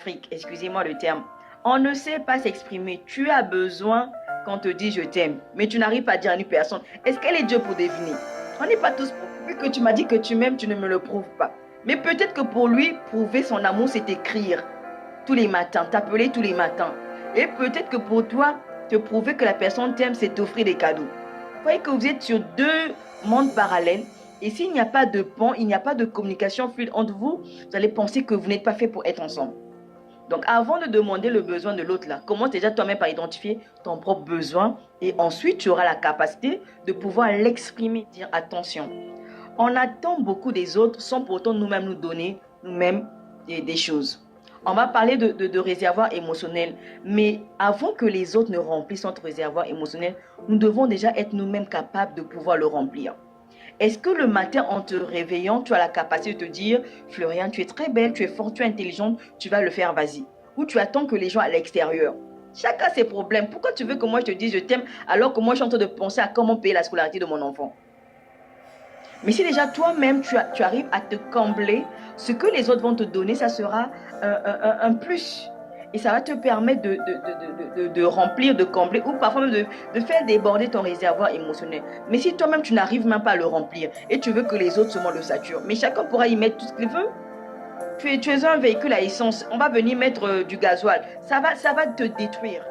Afrique, excusez-moi le terme, on ne sait pas s'exprimer. Tu as besoin qu'on te dise je t'aime, mais tu n'arrives pas à dire à une personne. Est-ce qu'elle est Dieu pour deviner? On n'est pas tous. Vu que tu m'as dit que tu m'aimes, tu ne me le prouves pas. Mais peut-être que pour lui, prouver son amour, c'est écrire tous les matins, t'appeler tous les matins. Et peut-être que pour toi, te prouver que la personne t'aime, c'est t'offrir des cadeaux. Vous voyez que vous êtes sur deux mondes parallèles. Et s'il n'y a pas de pont, il n'y a pas de communication fluide entre vous, vous allez penser que vous n'êtes pas fait pour être ensemble. Donc, avant de demander le besoin de l'autre, là, commence déjà toi-même par identifier ton propre besoin et ensuite, tu auras la capacité de pouvoir l'exprimer, dire attention. On attend beaucoup des autres sans pourtant nous-mêmes nous donner nous-mêmes des choses. On va parler de réservoir émotionnel, mais avant que les autres ne remplissent notre réservoir émotionnel, nous devons déjà être nous-mêmes capables de pouvoir le remplir. Est-ce que le matin, en te réveillant, tu as la capacité de te dire, Florian, tu es très belle, tu es forte, tu es intelligente, tu vas le faire, vas-y. Ou tu attends que les gens à l'extérieur. Chacun a ses problèmes. Pourquoi tu veux que moi je te dise je t'aime alors que moi je suis en train de penser à comment payer la scolarité de mon enfant? Mais si déjà toi-même tu arrives à te combler, ce que les autres vont te donner, ça sera un plus. Et ça va te permettre de remplir, de combler ou parfois même de faire déborder ton réservoir émotionnel. Mais si toi-même tu n'arrives même pas à le remplir et tu veux que les autres seulement le saturent, mais chacun pourra y mettre tout ce qu'il veut. Tu es un véhicule à essence, on va venir mettre du gasoil, ça va te détruire.